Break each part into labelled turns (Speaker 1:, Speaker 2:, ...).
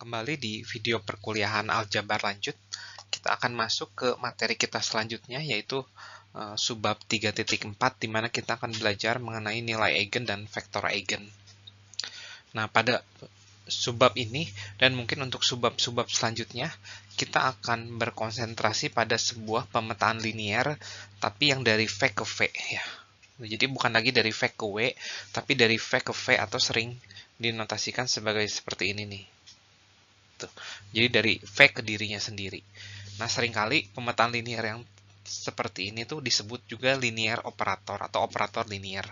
Speaker 1: kembali di video perkuliahan aljabar lanjut. Kita akan masuk ke materi kita selanjutnya, yaitu subbab 3.4, di mana kita akan belajar mengenai nilai eigen dan vektor eigen. Nah, pada subbab ini, dan mungkin untuk subbab-subbab selanjutnya, kita akan berkonsentrasi pada sebuah pemetaan linier, tapi yang dari V ke V, ya. Jadi bukan lagi dari V ke W, tapi dari V ke V, atau sering dinotasikan sebagai seperti ini nih. Tuh. Jadi dari V ke dirinya sendiri. Nah, seringkali pemetaan linier yang seperti ini tuh disebut juga linier operator atau operator linier.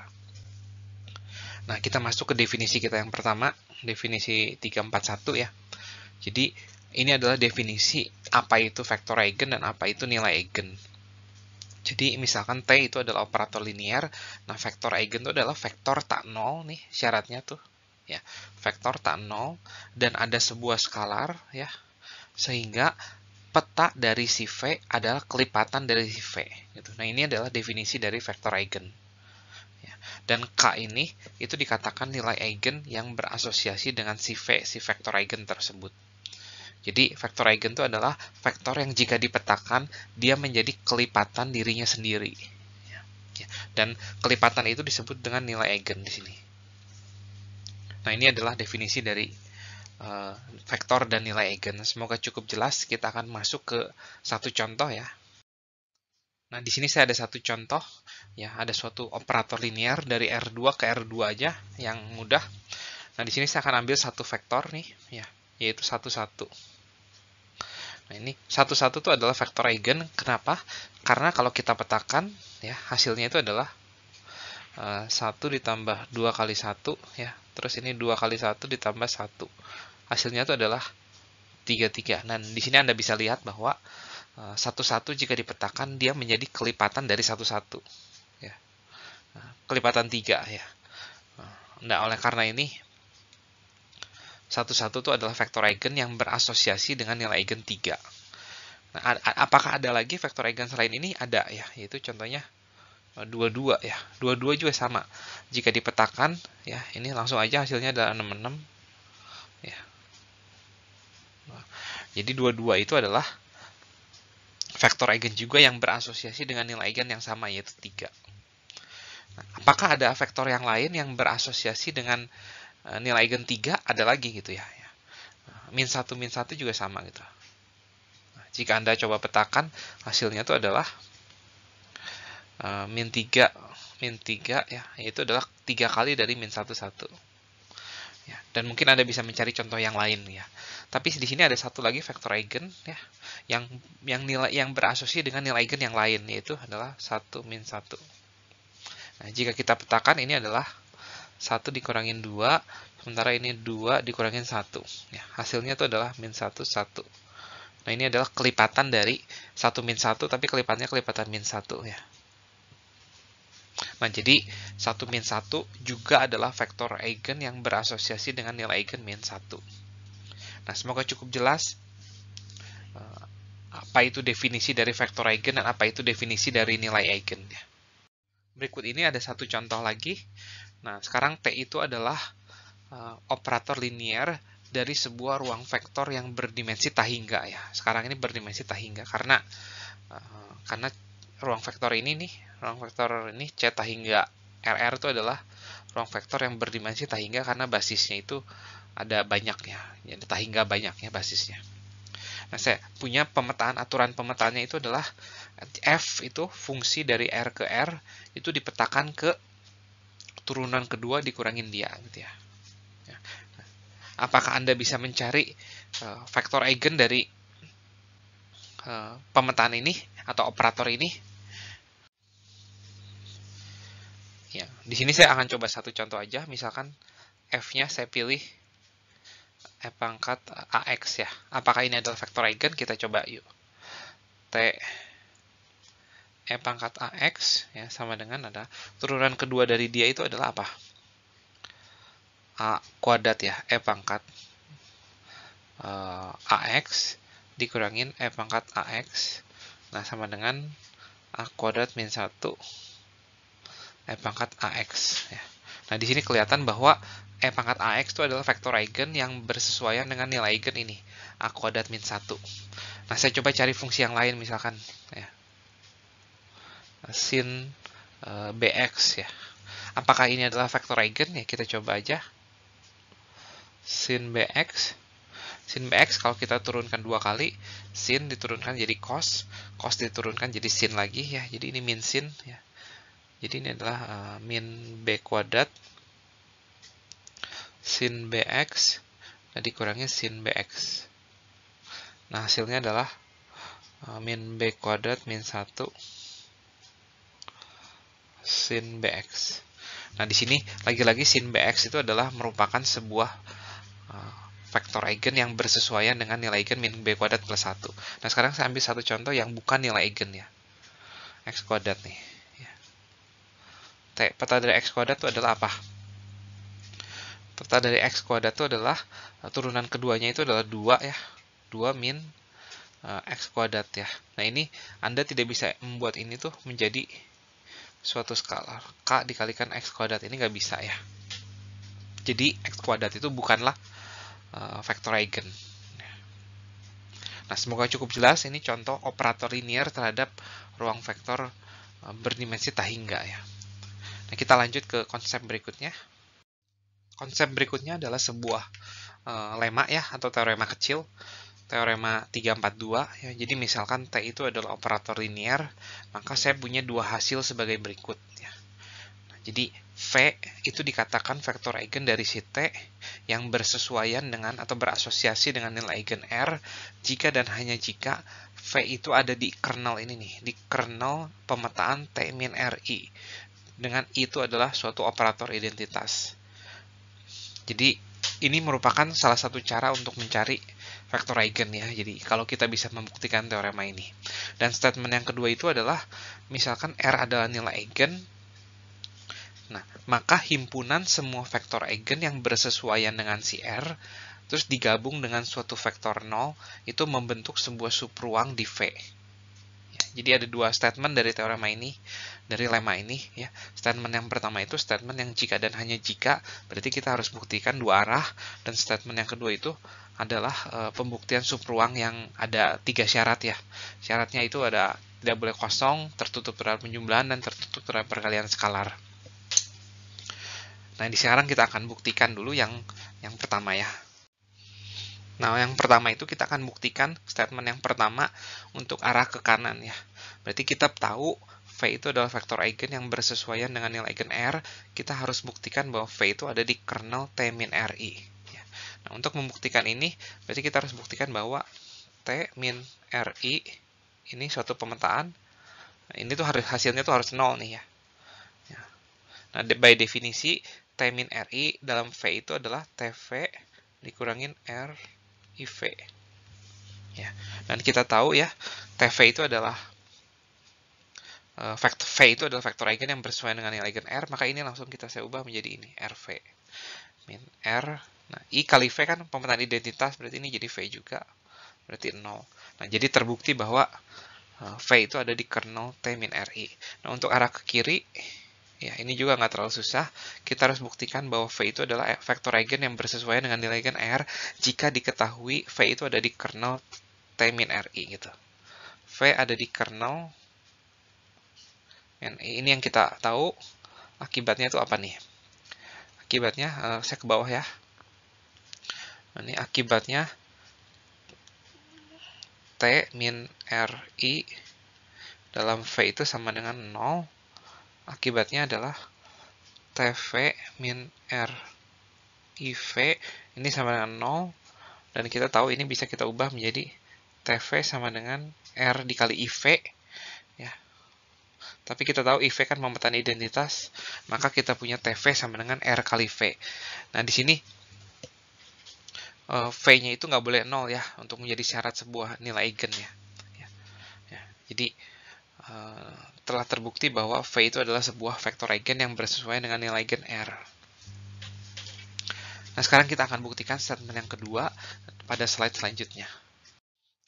Speaker 1: Nah, kita masuk ke definisi kita yang pertama, definisi 341 ya. Jadi, ini adalah definisi apa itu vektor eigen dan apa itu nilai eigen. Jadi, misalkan T itu adalah operator linier, nah vektor eigen itu adalah vektor tak nol nih, syaratnya tuh. Ya, vektor tak nol, dan ada sebuah skalar, ya, sehingga peta dari si V adalah kelipatan dari si V. Gitu. Nah, ini adalah definisi dari vektor eigen. Ya. Dan K ini itu dikatakan nilai eigen yang berasosiasi dengan si V, si vektor eigen tersebut. Jadi, vektor eigen itu adalah vektor yang jika dipetakan, dia menjadi kelipatan dirinya sendiri. Ya. Dan kelipatan itu disebut dengan nilai eigen di sini. Nah, ini adalah definisi dari vektor dan nilai eigen. Semoga cukup jelas. Kita akan masuk ke satu contoh ya. Nah, di sini saya ada satu contoh, ya, ada suatu operator linier dari R2 ke R2 aja, yang mudah. Nah, di sini saya akan ambil satu vektor nih, ya, yaitu 1,1. Nah, ini 1,1 itu adalah vektor eigen. Kenapa? Karena kalau kita petakan, ya, hasilnya itu adalah 1 ditambah 2 kali 1, ya. Terus ini 2 kali 1 ditambah 1. Hasilnya itu adalah 3,3. Nah, di sini Anda bisa lihat bahwa 1,1 jika dipetakan, dia menjadi kelipatan dari 1,1. Ya. Kelipatan 3, ya. Nah, oleh karena ini, 1,1 itu adalah vektor eigen yang berasosiasi dengan nilai eigen 3. Nah, apakah ada lagi vektor eigen selain ini? Ada, ya. Yaitu contohnya 22 ya. 22 juga sama. Jika dipetakan, ya, ini langsung aja hasilnya adalah 66. Ya. Jadi 22 itu adalah vektor eigen juga yang berasosiasi dengan nilai eigen yang sama, yaitu 3. Nah, apakah ada vektor yang lain yang berasosiasi dengan nilai eigen 3? Ada lagi gitu ya. Min 1 juga sama gitu. Nah, jika Anda coba petakan, hasilnya itu adalah min 3 ya, yaitu adalah 3 kali dari min 1. Ya, dan mungkin Anda bisa mencari contoh yang lain ya. Tapi di sini ada satu lagi vektor eigen ya, yang berasosiasi dengan nilai eigen yang lain, yaitu adalah 1 min 1. Nah, jika kita petakan, ini adalah 1 dikurangin 2, sementara ini 2 dikurangin 1. Ya, hasilnya itu adalah min 1, 1. Nah, ini adalah kelipatan dari 1 min 1, tapi kelipatannya kelipatan min 1 ya. Nah, jadi 1 min 1 juga adalah vektor eigen yang berasosiasi dengan nilai eigen min 1. Nah, semoga cukup jelas apa itu definisi dari vektor eigen dan apa itu definisi dari nilai eigen. Berikut ini ada satu contoh lagi. Nah, sekarang T itu adalah operator linier dari sebuah ruang vektor yang berdimensi tak hingga ya. Sekarang ini berdimensi tak hingga karena ruang vektor ini C tak hingga RR itu adalah ruang vektor yang berdimensi tak hingga karena basisnya itu ada banyak ya. Jadi tak hingga banyak ya basisnya. Nah, saya punya aturan pemetaannya itu adalah F itu fungsi dari R ke R itu dipetakan ke turunan kedua dikurangin dia gitu ya. Apakah Anda bisa mencari vektor eigen dari pemetaan ini atau operator ini? Ya, di sini saya akan coba satu contoh aja. Misalkan F-nya saya pilih E pangkat AX ya. Apakah ini adalah vektor eigen? Kita coba yuk. T E pangkat AX ya, sama dengan ada turunan kedua dari dia itu adalah apa? A kuadrat ya, E pangkat AX dikurangin E pangkat AX. Nah, sama dengan A kuadrat min 1 E pangkat AX ya. Nah, di sini kelihatan bahwa E pangkat AX itu adalah vektor eigen yang bersesuaian dengan nilai eigen ini, A kuadrat min 1. Nah, saya coba cari fungsi yang lain, misalkan ya, sin BX ya. Apakah ini adalah vektor eigen? Ya, kita coba aja. Sin BX. Sin BX kalau kita turunkan 2 kali, sin diturunkan jadi cos, cos diturunkan jadi sin lagi ya. Jadi ini min sin ya. Jadi ini adalah min B kuadrat sin BX dan dikurangi sin BX. Nah, hasilnya adalah min B kuadrat min 1 sin BX. Nah, di sini lagi-lagi sin BX itu adalah merupakan sebuah vektor eigen yang bersesuaian dengan nilai eigen min B kuadrat plus 1. Nah, sekarang saya ambil satu contoh yang bukan nilai eigen ya. X kuadrat nih. Peta dari X kuadrat itu adalah apa? Peta dari X kuadrat itu adalah turunan keduanya itu adalah 2 ya. 2 min X kuadrat ya. Nah, ini Anda tidak bisa membuat ini tuh menjadi suatu skalar. K dikalikan X kuadrat ini nggak bisa ya. Jadi, X kuadrat itu bukanlah vektor eigen. Nah, semoga cukup jelas. Ini contoh operator linear terhadap ruang vektor berdimensi tak hingga ya. Nah, kita lanjut ke konsep berikutnya. Konsep berikutnya adalah sebuah lema ya, atau teorema kecil. Teorema 342 ya. Jadi misalkan T itu adalah operator linear, maka saya punya dua hasil sebagai berikut ya. Nah, jadi V itu dikatakan vektor eigen dari si T yang bersesuaian dengan atau berasosiasi dengan nilai eigen R jika dan hanya jika V itu ada di kernel ini nih, di kernel pemetaan T min RI. Dengan itu adalah suatu operator identitas. Jadi ini merupakan salah satu cara untuk mencari vektor eigen ya. Jadi kalau kita bisa membuktikan teorema ini. Dan statement yang kedua itu adalah misalkan R adalah nilai eigen. Nah, maka himpunan semua vektor eigen yang bersesuaian dengan si R terus digabung dengan suatu vektor 0 itu membentuk sebuah subruang di V. Ya, jadi ada dua statement dari teorema ini, dari lemma ini ya. Statement yang pertama itu statement yang jika dan hanya jika, berarti kita harus buktikan dua arah, dan statement yang kedua itu adalah pembuktian subruang yang ada 3 syarat ya. Syaratnya itu ada tidak boleh kosong, tertutup terhadap penjumlahan, dan tertutup terhadap perkalian skalar. Nah, di sekarang kita akan buktikan dulu yang pertama ya. Nah, yang pertama itu kita akan buktikan statement yang pertama untuk arah ke kanan ya. Berarti kita tahu V itu adalah vektor eigen yang bersesuaian dengan nilai eigen R. Kita harus buktikan bahwa V itu ada di kernel T min RI. Ya. Nah, untuk membuktikan ini, berarti kita harus buktikan bahwa T min RI ini suatu pemetaan. Nah, ini tuh hasilnya tuh harus 0 nih ya. Nah, by definisi T min RI dalam V itu adalah TV dikurangin R IV. Ya. Dan kita tahu ya, TV itu adalah vektor V itu adalah vektor eigen yang bersesuaian dengan nilai eigen R, maka ini langsung saya ubah menjadi ini, RV min R. Nah, I kali V kan pemetaan identitas, berarti ini jadi V juga, berarti 0. Nah, jadi terbukti bahwa V itu ada di kernel T min RI. Nah, untuk arah ke kiri, ya, ini juga nggak terlalu susah. Kita harus buktikan bahwa V itu adalah vektor eigen yang bersesuaian dengan nilai eigen R jika diketahui V itu ada di kernel T min RI gitu. V ada di kernel NI. Ini yang kita tahu. Akibatnya itu apa nih? Akibatnya, saya ke bawah ya. Ini akibatnya T min RI dalam V itu sama dengan 0. Akibatnya adalah TV min RIV ini sama dengan 0, dan kita tahu ini bisa kita ubah menjadi TV sama dengan R dikali IV ya. Tapi kita tahu IV kan pemetaan identitas, maka kita punya TV sama dengan R kali V. Nah, di sini V-nya itu nggak boleh 0 ya, untuk menjadi syarat sebuah nilai eigen ya. Jadi telah terbukti bahwa V itu adalah sebuah vektor eigen yang bersesuaian dengan nilai eigen R. Nah, sekarang kita akan buktikan statement yang kedua pada slide selanjutnya.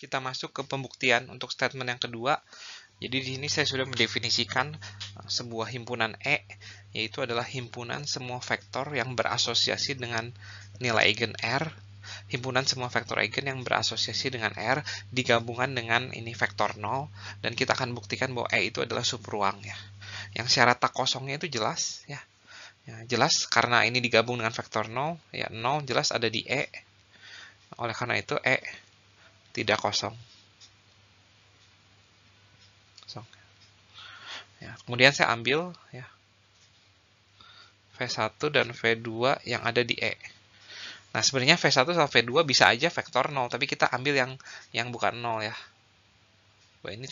Speaker 1: Kita masuk ke pembuktian untuk statement yang kedua, Jadi di sini saya sudah mendefinisikan sebuah himpunan E, yaitu adalah himpunan semua vektor yang berasosiasi dengan nilai eigen R, himpunan semua vektor eigen yang berasosiasi dengan R, digabungkan dengan ini vektor 0, dan kita akan buktikan bahwa E itu adalah subruang ya. Yang syarat tak kosongnya itu jelas ya. Ya, jelas karena ini digabung dengan vektor 0, ya 0 jelas ada di E. Oleh karena itu E tidak kosong. Ya, kemudian saya ambil ya V1 dan V2 yang ada di E. Nah, sebenarnya V1 sama V2 bisa aja vektor 0, tapi kita ambil yang bukan 0 ya. Wah, ini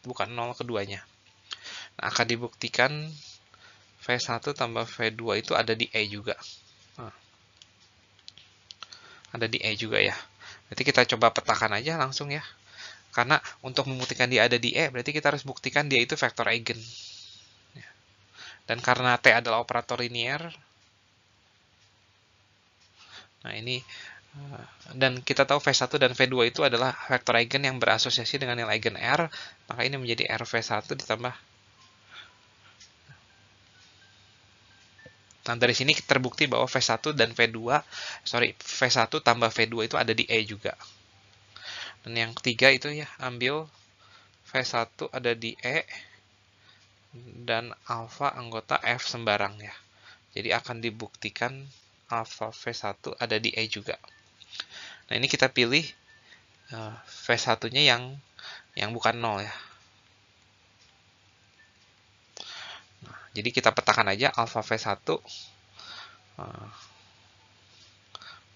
Speaker 1: bukan 0 keduanya. Nah, akan dibuktikan V1 tambah V2 itu ada di E juga. Nah, ada di E juga ya. Berarti kita coba petakan aja langsung ya. Karena untuk membuktikan dia ada di E, berarti kita harus buktikan dia itu vektor eigen. Dan karena T adalah operator linier, nah ini, dan kita tahu V1 dan V2 itu adalah vektor eigen yang berasosiasi dengan nilai eigen R, maka ini menjadi RV1 ditambah. Nah, dari sini terbukti bahwa V1 dan V1 tambah V2 itu ada di E juga. Dan yang ketiga itu ya, ambil V1 ada di E, dan alfa anggota F sembarang ya. Jadi akan dibuktikan alfa V1 ada di E juga. Nah, ini kita pilih V1-nya yang bukan 0 ya. Nah, jadi kita petakan aja alfa V1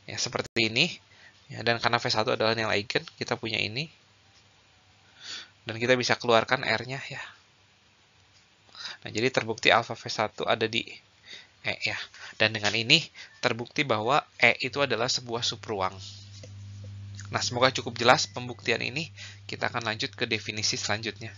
Speaker 1: ya seperti ini. Ya, dan karena V1 adalah nilai eigen, kita punya ini. Dan kita bisa keluarkan R-nya ya. Nah, jadi terbukti alfa V1 ada di E ya. Dan dengan ini terbukti bahwa E itu adalah sebuah subruang. Nah, semoga cukup jelas pembuktian ini. Kita akan lanjut ke definisi selanjutnya.